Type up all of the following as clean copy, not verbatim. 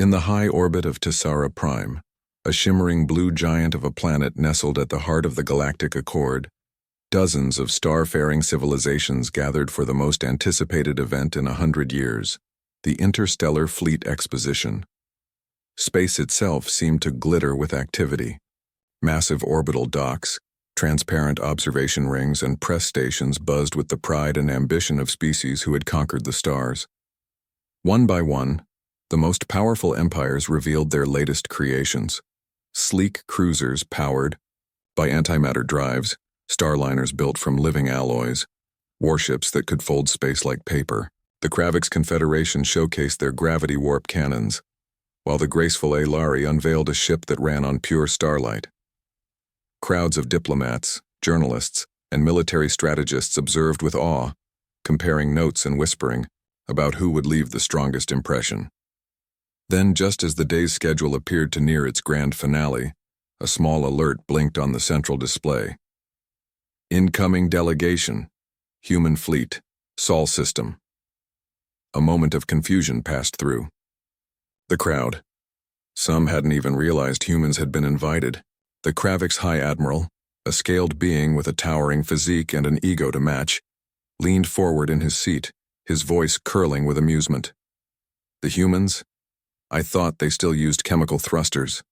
In the high orbit of Tessara Prime, a shimmering blue giant of a planet nestled at the heart of the galactic accord, dozens of starfaring civilizations gathered for the most anticipated event in 100 years, the Interstellar Fleet Exposition. Space itself seemed to glitter with activity. Massive orbital docks, transparent observation rings, and press stations buzzed with the pride and ambition of species who had conquered the stars. One by one, the most powerful empires revealed their latest creations. Sleek cruisers powered by antimatter drives, starliners built from living alloys, warships that could fold space like paper. The Kravix Confederation showcased their gravity warp cannons, while the graceful Alari unveiled a ship that ran on pure starlight. Crowds of diplomats, journalists, and military strategists observed with awe, comparing notes and whispering about who would leave the strongest impression. Then, just as the day's schedule appeared to near its grand finale, a small alert blinked on the central display. Incoming delegation, human fleet, Sol system. A moment of confusion passed through the crowd. Some hadn't even realized humans had been invited. The Kravix High Admiral, a scaled being with a towering physique and an ego to match, leaned forward in his seat, his voice curling with amusement. The humans? I thought they still used chemical thrusters.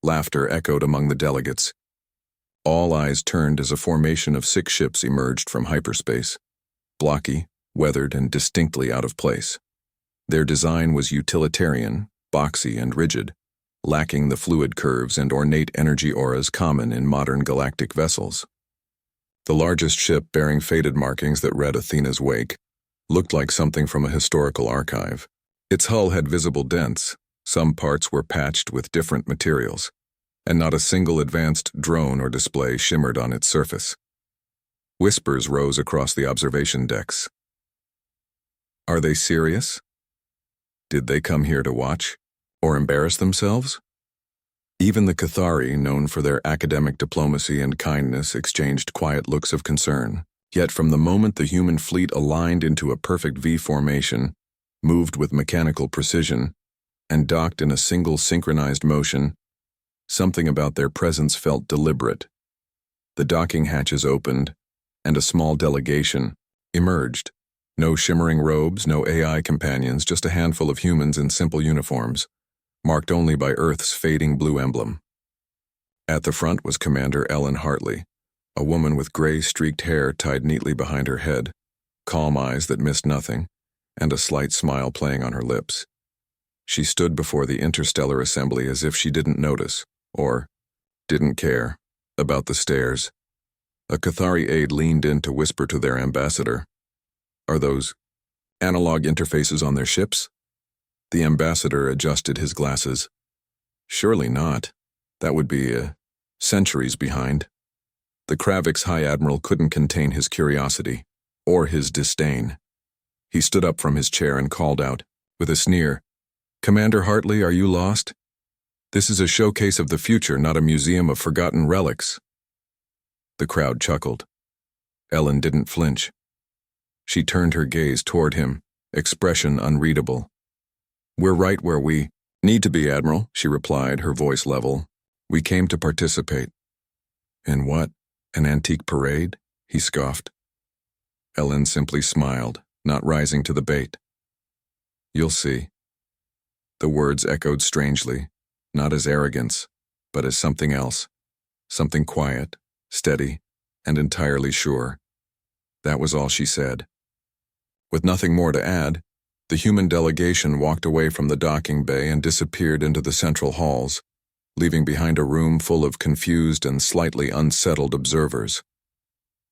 Laughter echoed among the delegates. All eyes turned as a formation of 6 ships emerged from hyperspace, blocky, weathered, and distinctly out of place. Their design was utilitarian, boxy, and rigid, lacking the fluid curves and ornate energy auras common in modern galactic vessels. The largest ship, bearing faded markings that read Athena's wake, looked like something from a historical archive. Its hull had visible dents, some parts were patched with different materials, and not a single advanced drone or display shimmered on its surface. Whispers rose across the observation decks. Are they serious? Did they come here to watch? Or embarrass themselves? Even the Cathari, known for their academic diplomacy and kindness, exchanged quiet looks of concern. Yet from the moment the human fleet aligned into a perfect V formation, moved with mechanical precision, and docked in a single synchronized motion, something about their presence felt deliberate. The docking hatches opened, and a small delegation emerged. No shimmering robes, no AI companions, just a handful of humans in simple uniforms, marked only by Earth's fading blue emblem. At the front was Commander Ellen Hartley, a woman with gray streaked hair tied neatly behind her head, calm eyes that missed nothing, and a slight smile playing on her lips. She stood before the interstellar assembly as if she didn't notice, or didn't care, about the stairs. A Cathari aide leaned in to whisper to their ambassador, "Are those analog interfaces on their ships?" The ambassador adjusted his glasses. "Surely not. That would be centuries behind." The Kravix High Admiral couldn't contain his curiosity, or his disdain. He stood up from his chair and called out, with a sneer, "Commander Hartley, are you lost? This is a showcase of the future, not a museum of forgotten relics." The crowd chuckled. Ellen didn't flinch. She turned her gaze toward him, expression unreadable. "We're right where we need to be, Admiral," she replied, her voice level. "We came to participate." "In what? An antique parade?" he scoffed. Ellen simply smiled, not rising to the bait. "You'll see." The words echoed strangely, not as arrogance, but as something else, something quiet, steady, and entirely sure. That was all she said. With nothing more to add, the human delegation walked away from the docking bay and disappeared into the central halls, leaving behind a room full of confused and slightly unsettled observers.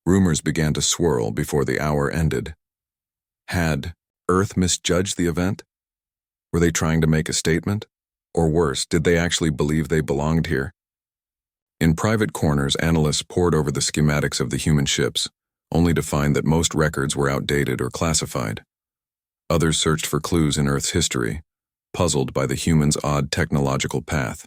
Rumors began to swirl before the hour ended. Had Earth misjudged the event? Were they trying to make a statement? Or worse, did they actually believe they belonged here? In private corners, analysts pored over the schematics of the human ships, only to find that most records were outdated or classified. Others searched for clues in Earth's history, puzzled by the humans' odd technological path.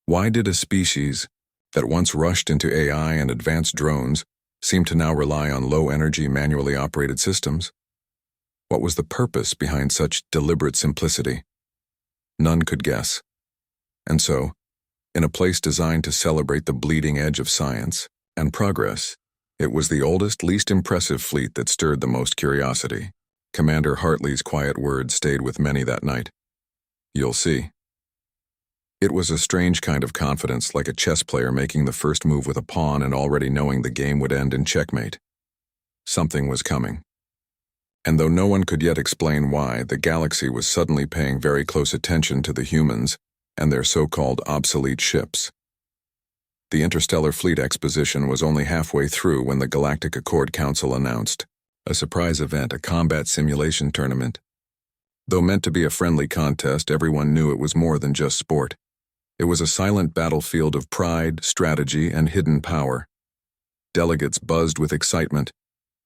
Why did a species that once rushed into AI and advanced drones seem to now rely on low-energy, manually operated systems? What was the purpose behind such deliberate simplicity? None could guess. And so, in a place designed to celebrate the bleeding edge of science and progress, it was the oldest, least impressive fleet that stirred the most curiosity. Commander Hartley's quiet words stayed with many that night. "You'll see." It was a strange kind of confidence, like a chess player making the first move with a pawn and already knowing the game would end in checkmate. Something was coming. And though no one could yet explain why, the galaxy was suddenly paying very close attention to the humans and their so-called obsolete ships. The Interstellar Fleet Exposition was only halfway through when the Galactic Accord Council announced a surprise event, a combat simulation tournament. Though meant to be a friendly contest, everyone knew it was more than just sport. It was a silent battlefield of pride, strategy, and hidden power. Delegates buzzed with excitement.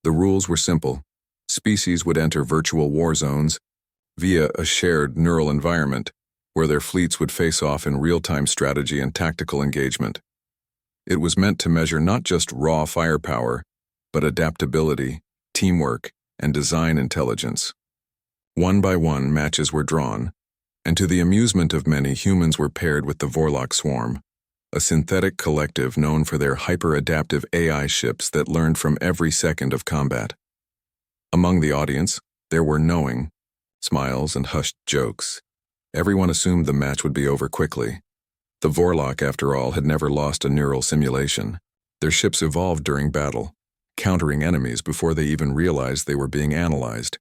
The rules were simple. Species would enter virtual war zones via a shared neural environment where their fleets would face off in real-time strategy and tactical engagement. It was meant to measure not just raw firepower, but adaptability, teamwork, and design intelligence. One by one, matches were drawn, and to the amusement of many, humans were paired with the Vorlok Swarm, a synthetic collective known for their hyper-adaptive AI ships that learned from every second of combat. Among the audience, there were knowing smiles and hushed jokes. Everyone assumed the match would be over quickly. The Vorlok, after all, had never lost a neural simulation. Their ships evolved during battle, countering enemies before they even realized they were being analyzed.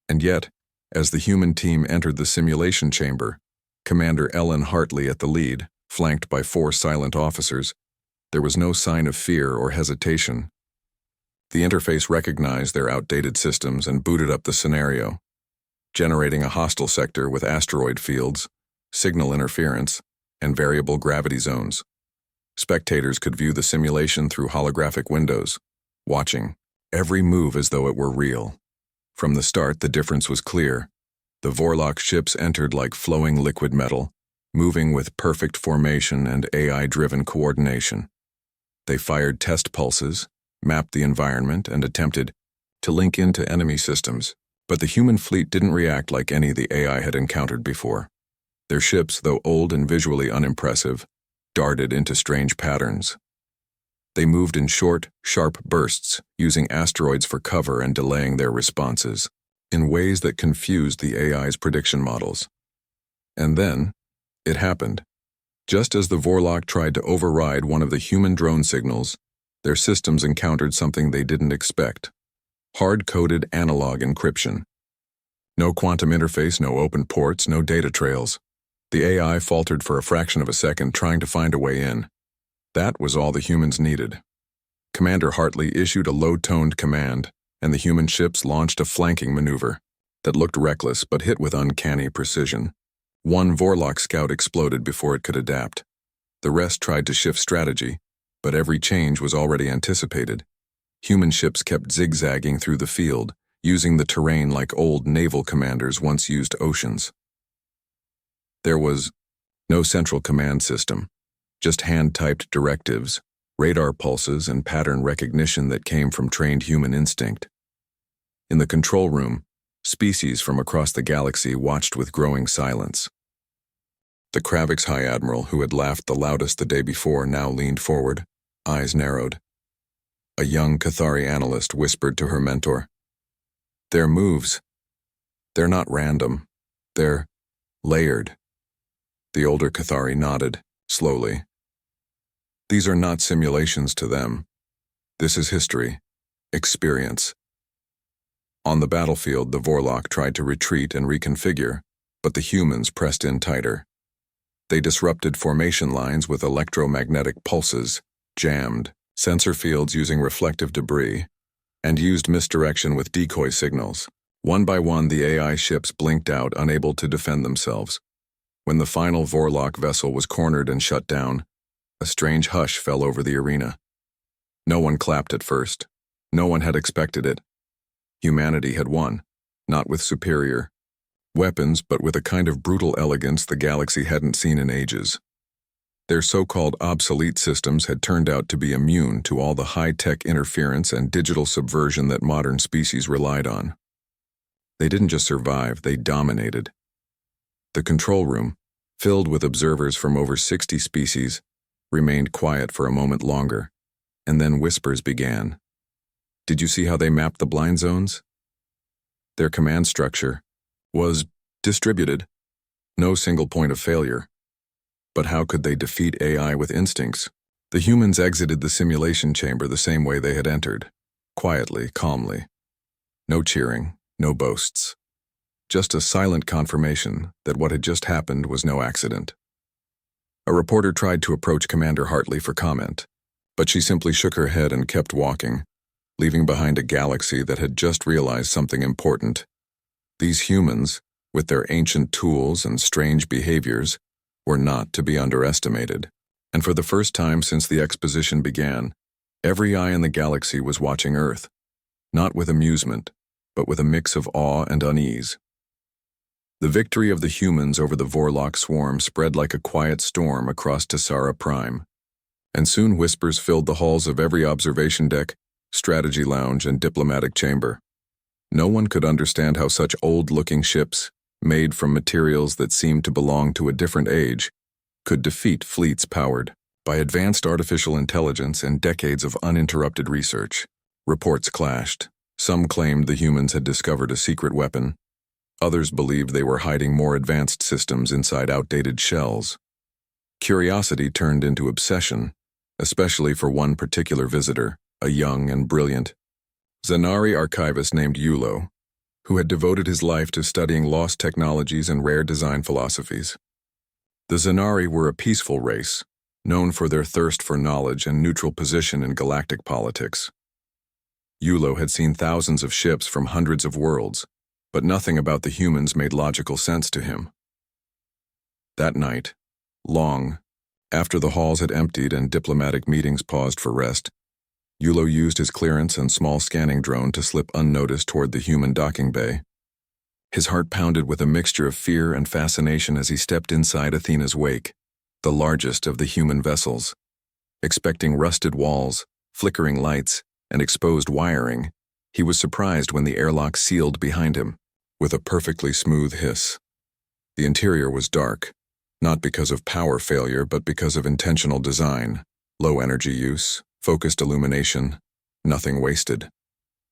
And yet, as the human team entered the simulation chamber, Commander Ellen Hartley at the lead, flanked by 4 silent officers, there was no sign of fear or hesitation. The interface recognized their outdated systems and booted up the scenario, generating a hostile sector with asteroid fields, signal interference, and variable gravity zones. Spectators could view the simulation through holographic windows, watching every move as though it were real. From the start, the difference was clear. The Vorlok ships entered like flowing liquid metal, moving with perfect formation and AI-driven coordination. They fired test pulses, mapped the environment, and attempted to link into enemy systems, but the human fleet didn't react like any the AI had encountered before. Their ships, though old and visually unimpressive, darted into strange patterns. They moved in short, sharp bursts, using asteroids for cover and delaying their responses, in ways that confused the AI's prediction models. And then, it happened. Just as the Vorlok tried to override one of the human drone signals, their systems encountered something they didn't expect: hard-coded analog encryption. No quantum interface, no open ports, no data trails. The AI faltered for a fraction of a second, trying to find a way in. That was all the humans needed. Commander Hartley issued a low-toned command, and the human ships launched a flanking maneuver that looked reckless but hit with uncanny precision. One Vorlok scout exploded before it could adapt. The rest tried to shift strategy, but every change was already anticipated. Human ships kept zigzagging through the field, using the terrain like old naval commanders once used oceans. There was no central command system, just hand-typed directives, radar pulses, and pattern recognition that came from trained human instinct. In the control room, species from across the galaxy watched with growing silence. The Kravik's High Admiral, who had laughed the loudest the day before, now leaned forward, eyes narrowed. A young Cathari analyst whispered to her mentor, "Their moves, they're not random, they're layered." The older Cathari nodded, slowly. These are not simulations to them. This is history, experience. On the battlefield, the Vorlok tried to retreat and reconfigure, but the humans pressed in tighter. They disrupted formation lines with electromagnetic pulses, jammed sensor fields using reflective debris, and used misdirection with decoy signals. One by one, the AI ships blinked out, unable to defend themselves. When the final Vorlok vessel was cornered and shut down, a strange hush fell over the arena. No one clapped at first. No one had expected it. Humanity had won, not with superior weapons, but with a kind of brutal elegance the galaxy hadn't seen in ages. Their so-called obsolete systems had turned out to be immune to all the high-tech interference and digital subversion that modern species relied on. They didn't just survive, they dominated. The control room, filled with observers from over 60 species, remained quiet for a moment longer, and then whispers began. Did you see how they mapped the blind zones? Their command structure was distributed, no single point of failure. But how could they defeat AI with instincts? The humans exited the simulation chamber the same way they had entered, quietly, calmly. No cheering, no boasts. Just a silent confirmation that what had just happened was no accident. A reporter tried to approach Commander Hartley for comment, but she simply shook her head and kept walking, leaving behind a galaxy that had just realized something important. These humans, with their ancient tools and strange behaviors, were not to be underestimated. And for the first time since the exposition began, every eye in the galaxy was watching Earth, not with amusement, but with a mix of awe and unease. The victory of the humans over the Vorlock swarm spread like a quiet storm across Tessara Prime, and soon whispers filled the halls of every observation deck, strategy lounge, and diplomatic chamber. No one could understand how such old-looking ships, made from materials that seemed to belong to a different age, could defeat fleets powered by advanced artificial intelligence and decades of uninterrupted research. Reports clashed. Some claimed the humans had discovered a secret weapon. Others believed they were hiding more advanced systems inside outdated shells. Curiosity turned into obsession, especially for one particular visitor, a young and brilliant Zanari archivist named Yulo, who had devoted his life to studying lost technologies and rare design philosophies. The Zanari were a peaceful race, known for their thirst for knowledge and neutral position in galactic politics. Yulo had seen thousands of ships from hundreds of worlds, but nothing about the humans made logical sense to him. That night, long after the halls had emptied and diplomatic meetings paused for rest, Yulo used his clearance and small scanning drone to slip unnoticed toward the human docking bay. His heart pounded with a mixture of fear and fascination as he stepped inside Athena's wake, the largest of the human vessels. Expecting rusted walls, flickering lights, and exposed wiring, he was surprised when the airlock sealed behind him, with a perfectly smooth hiss. The interior was dark, not because of power failure but because of intentional design, low energy use, focused illumination, nothing wasted.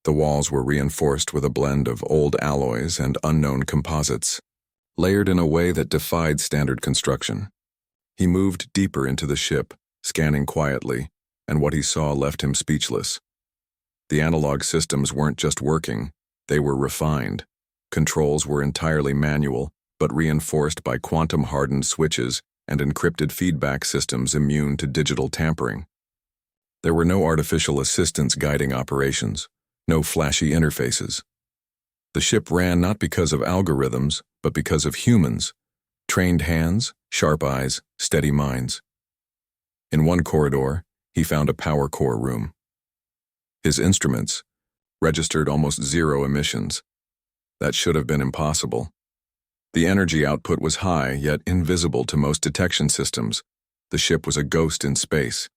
The walls were reinforced with a blend of old alloys and unknown composites, layered in a way that defied standard construction. He moved deeper into the ship, scanning quietly, and what he saw left him speechless. The analog systems weren't just working, they were refined. Controls were entirely manual, but reinforced by quantum-hardened switches and encrypted feedback systems immune to digital tampering. There were no artificial assistants guiding operations, no flashy interfaces. The ship ran not because of algorithms, but because of humans, trained hands, sharp eyes, steady minds. In one corridor, he found a power core room. His instruments registered almost zero emissions. That should have been impossible. The energy output was high, yet invisible to most detection systems. The ship was a ghost in space.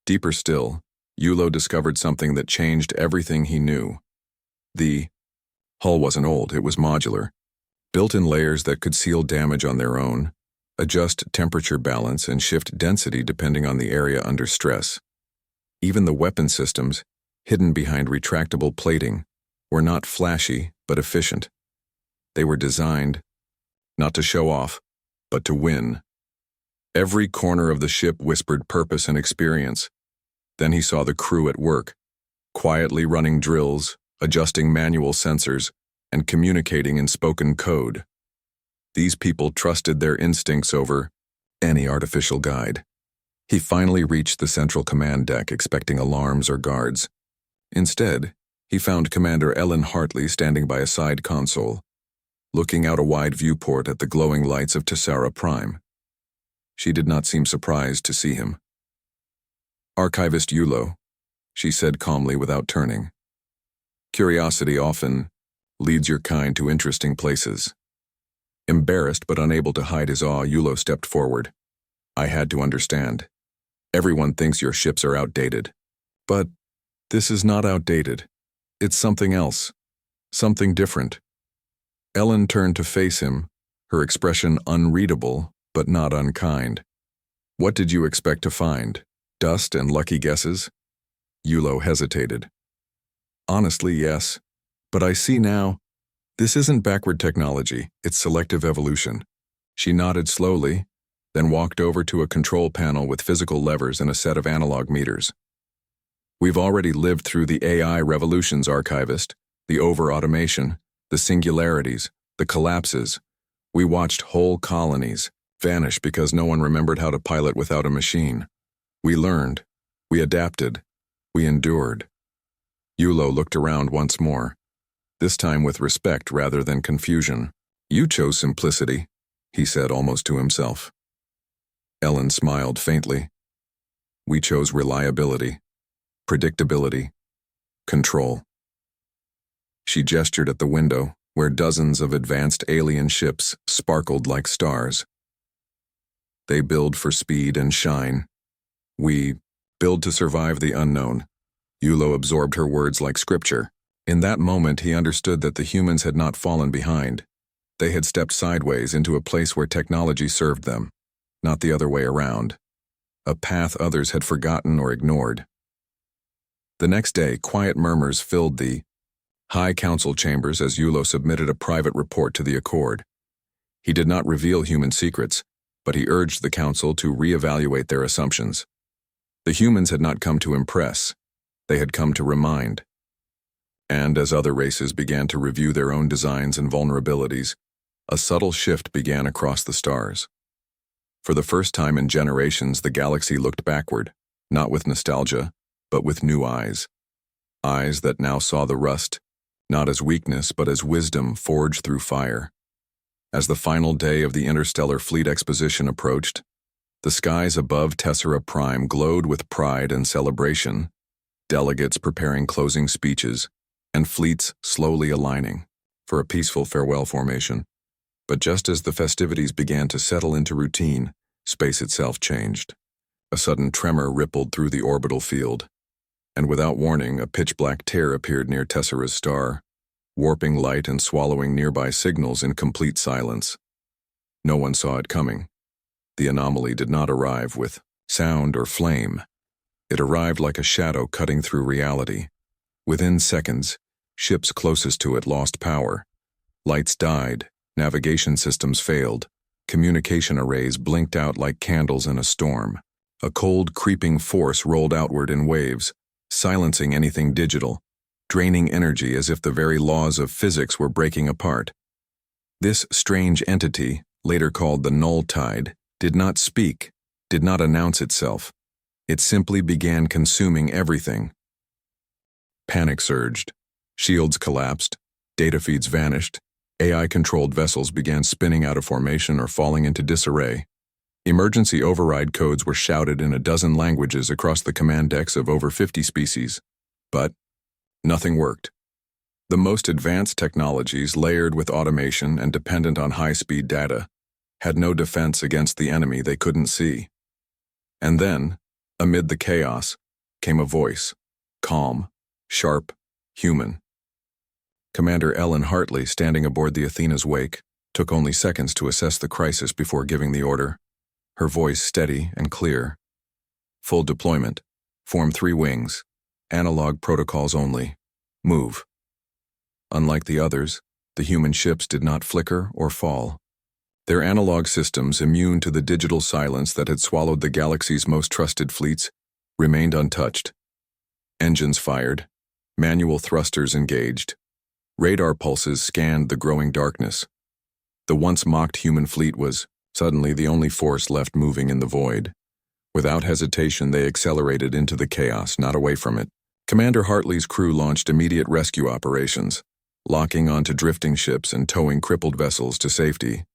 Deeper still, Yulo discovered something that changed everything he knew. The hull wasn't old, it was modular, built in layers that could seal damage on their own, adjust temperature balance, and shift density depending on the area under stress. Even the weapon systems, hidden behind retractable plating, were not flashy but efficient. They were designed not to show off, but to win. Every corner of the ship whispered purpose and experience. Then he saw the crew at work, quietly running drills, adjusting manual sensors, and communicating in spoken code. These people trusted their instincts over any artificial guide. He finally reached the central command deck expecting alarms or guards. Instead, he found Commander Ellen Hartley standing by a side console, looking out a wide viewport at the glowing lights of Tessara Prime. She did not seem surprised to see him. "Archivist Yulo," she said calmly without turning. "Curiosity often leads your kind to interesting places." Embarrassed but unable to hide his awe, Yulo stepped forward. "I had to understand. Everyone thinks your ships are outdated. But this is not outdated. It's something else. Something different." Ellen turned to face him, her expression unreadable but not unkind. "What did you expect to find? Dust and lucky guesses?" Yulo hesitated. "Honestly, yes. But I see now, this isn't backward technology, it's selective evolution." She nodded slowly, then walked over to a control panel with physical levers and a set of analog meters. "We've already lived through the AI revolutions, Archivist, the over-automation, the singularities, the collapses. We watched whole colonies vanish because no one remembered how to pilot without a machine. We learned, we adapted, we endured." Yulo looked around once more, this time with respect rather than confusion. "You chose simplicity," he said almost to himself. Ellen smiled faintly. "We chose reliability, predictability, control." She gestured at the window, where dozens of advanced alien ships sparkled like stars. "They build for speed and shine. We build to survive the unknown." Yulo absorbed her words like scripture. In that moment he understood that the humans had not fallen behind. They had stepped sideways into a place where technology served them, not the other way around. A path others had forgotten or ignored. The next day, quiet murmurs filled the High Council chambers as Yulo submitted a private report to the Accord. He did not reveal human secrets, but he urged the Council to reevaluate their assumptions. The humans had not come to impress, they had come to remind. And as other races began to review their own designs and vulnerabilities, a subtle shift began across the stars. For the first time in generations, the galaxy looked backward, not with nostalgia, but with new eyes. Eyes that now saw the rust, not as weakness but as wisdom forged through fire. As the final day of the Interstellar Fleet Exposition approached, the skies above Tessera Prime glowed with pride and celebration, delegates preparing closing speeches, and fleets slowly aligning for a peaceful farewell formation. But just as the festivities began to settle into routine, space itself changed. A sudden tremor rippled through the orbital field, and without warning, a pitch-black tear appeared near Tessera's star, warping light and swallowing nearby signals in complete silence. No one saw it coming. The anomaly did not arrive with sound or flame. It arrived like a shadow cutting through reality. Within seconds, ships closest to it lost power. Lights died, navigation systems failed, communication arrays blinked out like candles in a storm. A cold, creeping force rolled outward in waves, silencing anything digital, draining energy as if the very laws of physics were breaking apart. This strange entity, later called the Null Tide, did not speak, did not announce itself. It simply began consuming everything. Panic surged. Shields collapsed, data feeds vanished, AI-controlled vessels began spinning out of formation or falling into disarray. Emergency override codes were shouted in a dozen languages across the command decks of over 50 species. But nothing worked. The most advanced technologies, layered with automation and dependent on high-speed data, had no defense against the enemy they couldn't see. And then, amid the chaos, came a voice, calm, sharp, human. Commander Ellen Hartley, standing aboard the Athena's wake, took only seconds to assess the crisis before giving the order. Her voice steady and clear. "Full deployment. Form 3 wings. Analog protocols only. Move." Unlike the others, the human ships did not flicker or fall. Their analog systems, immune to the digital silence that had swallowed the galaxy's most trusted fleets, remained untouched. Engines fired. Manual thrusters engaged. Radar pulses scanned the growing darkness. The once mocked human fleet was suddenly the only force left moving in the void. Without hesitation, they accelerated into the chaos, not away from it. Commander Hartley's crew launched immediate rescue operations, locking onto drifting ships and towing crippled vessels to safety.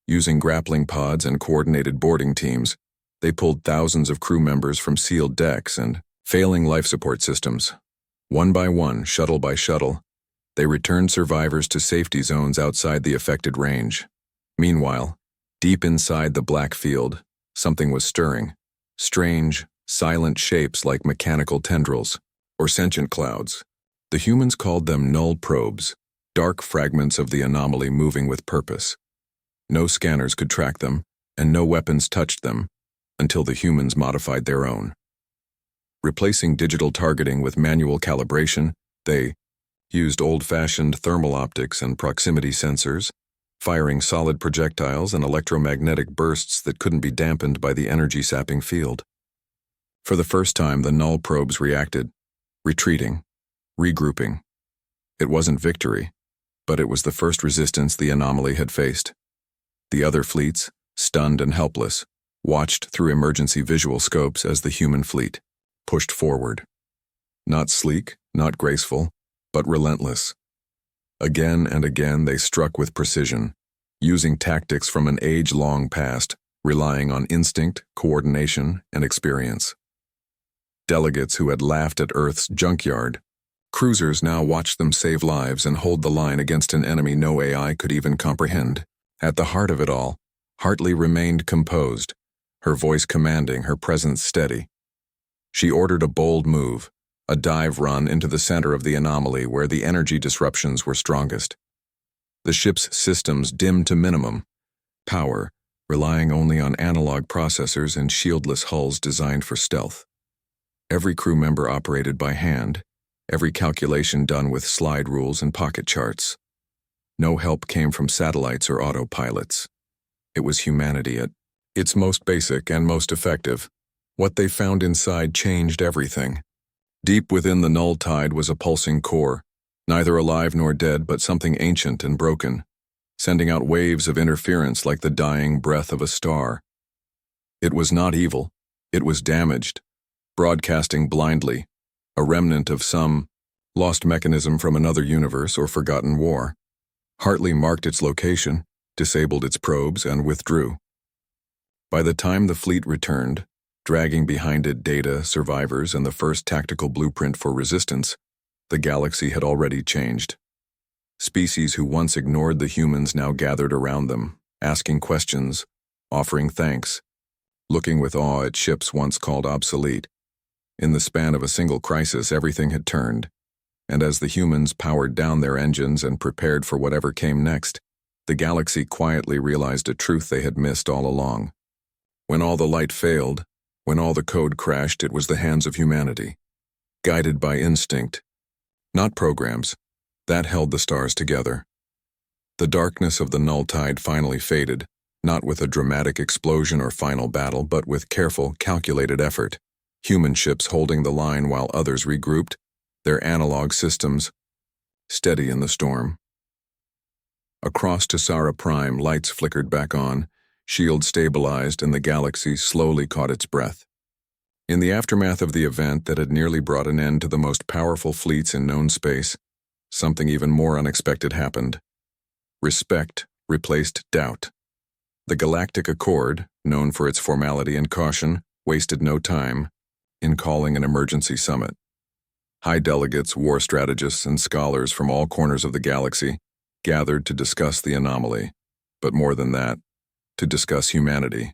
Using grappling pods and coordinated boarding teams, they pulled thousands of crew members from sealed decks and failing life support systems. One by one, shuttle by shuttle, they returned survivors to safety zones outside the affected range. Meanwhile, deep inside the black field, something was stirring. Strange, silent shapes like mechanical tendrils, or sentient clouds. The humans called them null probes, dark fragments of the anomaly moving with purpose. No scanners could track them, and no weapons touched them, until the humans modified their own. Replacing digital targeting with manual calibration, they used old-fashioned thermal optics and proximity sensors, firing solid projectiles and electromagnetic bursts that couldn't be dampened by the energy-sapping field. For the first time, the null probes reacted, retreating, regrouping. It wasn't victory, but it was the first resistance the anomaly had faced. The other fleets, stunned and helpless, watched through emergency visual scopes as the human fleet pushed forward. Not sleek, not graceful, but relentless. Again and again they struck with precision, using tactics from an age long past, relying on instinct, coordination, and experience. Delegates who had laughed at Earth's junkyard, cruisers now watched them save lives and hold the line against an enemy no AI could even comprehend. At the heart of it all, Hartley remained composed, her voice commanding, her presence steady. She ordered a bold move, a dive run into the center of the anomaly where the energy disruptions were strongest. The ship's systems dimmed to minimum, power relying only on analog processors and shieldless hulls designed for stealth. Every crew member operated by hand, every calculation done with slide rules and pocket charts. No help came from satellites or autopilots. It was humanity at its most basic and most effective. What they found inside changed everything. Deep within the null tide was a pulsing core, neither alive nor dead but something ancient and broken, sending out waves of interference like the dying breath of a star. It was not evil, it was damaged, broadcasting blindly, a remnant of some lost mechanism from another universe or forgotten war. Hartley marked its location, disabled its probes, and withdrew. By the time the fleet returned, dragging behind it data, survivors, and the first tactical blueprint for resistance, the galaxy had already changed. Species who once ignored the humans now gathered around them, asking questions, offering thanks, looking with awe at ships once called obsolete. In the span of a single crisis, everything had turned, and as the humans powered down their engines and prepared for whatever came next, the galaxy quietly realized a truth they had missed all along. When all the light failed, when all the code crashed, it was the hands of humanity, guided by instinct, not programs, that held the stars together. The darkness of the null tide finally faded, not with a dramatic explosion or final battle, but with careful, calculated effort. Human ships holding the line while others regrouped, their analog systems steady in the storm. Across Tessara Prime, lights flickered back on, shields stabilized, and the galaxy slowly caught its breath. In the aftermath of the event that had nearly brought an end to the most powerful fleets in known space, something even more unexpected happened. Respect replaced doubt. The Galactic Accord, known for its formality and caution, wasted no time in calling an emergency summit. High delegates, war strategists, and scholars from all corners of the galaxy gathered to discuss the anomaly, but more than that, to discuss humanity.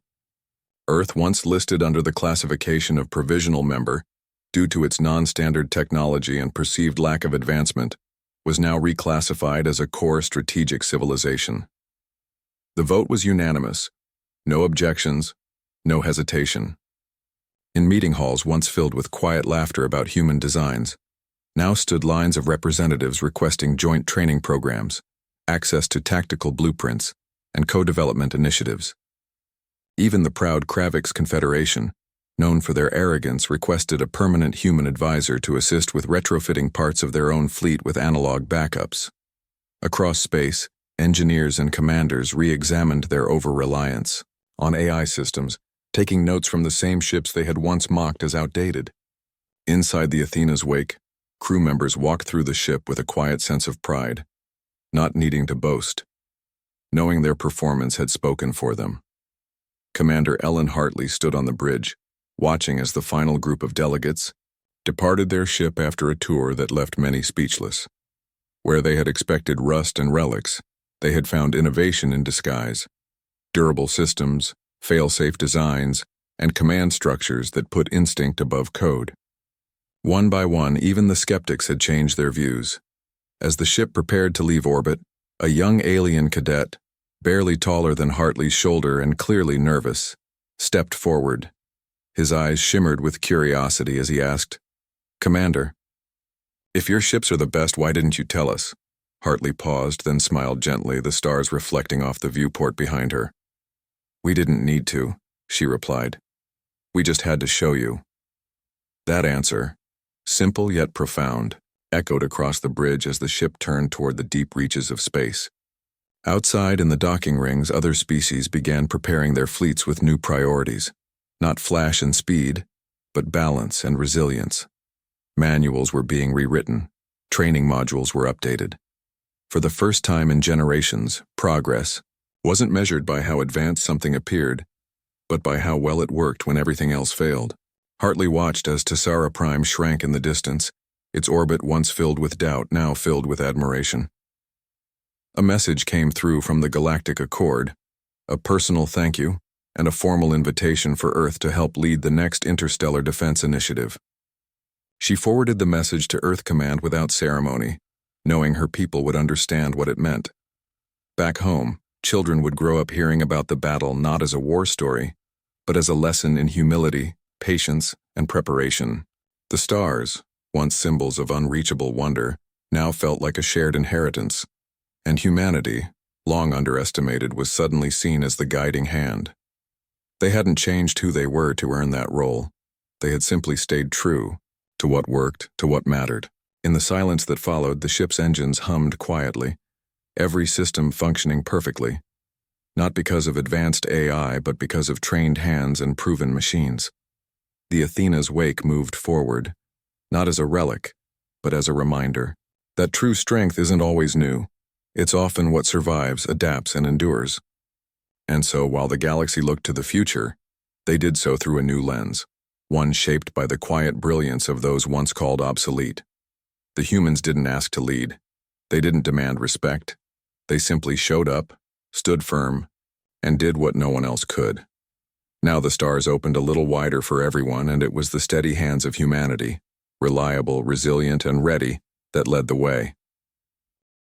Earth, once listed under the classification of provisional member, due to its non-standard technology and perceived lack of advancement, was now reclassified as a core strategic civilization. The vote was unanimous. No objections, no hesitation. In meeting halls once filled with quiet laughter about human designs, now stood lines of representatives requesting joint training programs, access to tactical blueprints, and co-development initiatives. Even the proud Kravix Confederation, known for their arrogance, requested a permanent human advisor to assist with retrofitting parts of their own fleet with analog backups. Across space, engineers and commanders re-examined their over-reliance on AI systems, taking notes from the same ships they had once mocked as outdated. Inside the Athena's wake, crew members walked through the ship with a quiet sense of pride, not needing to boast, knowing their performance had spoken for them. Commander Ellen Hartley stood on the bridge, watching as the final group of delegates departed their ship after a tour that left many speechless. Where they had expected rust and relics, they had found innovation in disguise, durable systems, fail-safe designs, and command structures that put instinct above code. One by one, even the skeptics had changed their views. As the ship prepared to leave orbit, a young alien cadet, barely taller than Hartley's shoulder and clearly nervous, stepped forward. His eyes shimmered with curiosity as he asked, "Commander, if your ships are the best, why didn't you tell us?" Hartley paused, then smiled gently, the stars reflecting off the viewport behind her. "We didn't need to," she replied. "We just had to show you." That answer, simple yet profound, echoed across the bridge as the ship turned toward the deep reaches of space. Outside in the docking rings, other species began preparing their fleets with new priorities. Not flash and speed, but balance and resilience. Manuals were being rewritten. Training modules were updated. For the first time in generations, progress wasn't measured by how advanced something appeared, but by how well it worked when everything else failed. Hartley watched as Tessara Prime shrank in the distance, its orbit once filled with doubt, now filled with admiration. A message came through from the Galactic Accord, a personal thank you, and a formal invitation for Earth to help lead the next interstellar defense initiative. She forwarded the message to Earth Command without ceremony, knowing her people would understand what it meant. Back home, children would grow up hearing about the battle not as a war story, but as a lesson in humility, patience, and preparation. The stars, once symbols of unreachable wonder, now felt like a shared inheritance. And humanity, long underestimated, was suddenly seen as the guiding hand. They hadn't changed who they were to earn that role. They had simply stayed true to what worked, to what mattered. In the silence that followed, the ship's engines hummed quietly, every system functioning perfectly, not because of advanced AI, but because of trained hands and proven machines. The Athena's wake moved forward, not as a relic, but as a reminder that true strength isn't always new. It's often what survives, adapts, and endures. And so, while the galaxy looked to the future, they did so through a new lens, one shaped by the quiet brilliance of those once called obsolete. The humans didn't ask to lead. They didn't demand respect. They simply showed up, stood firm, and did what no one else could. Now the stars opened a little wider for everyone, and it was the steady hands of humanity, reliable, resilient, and ready, that led the way.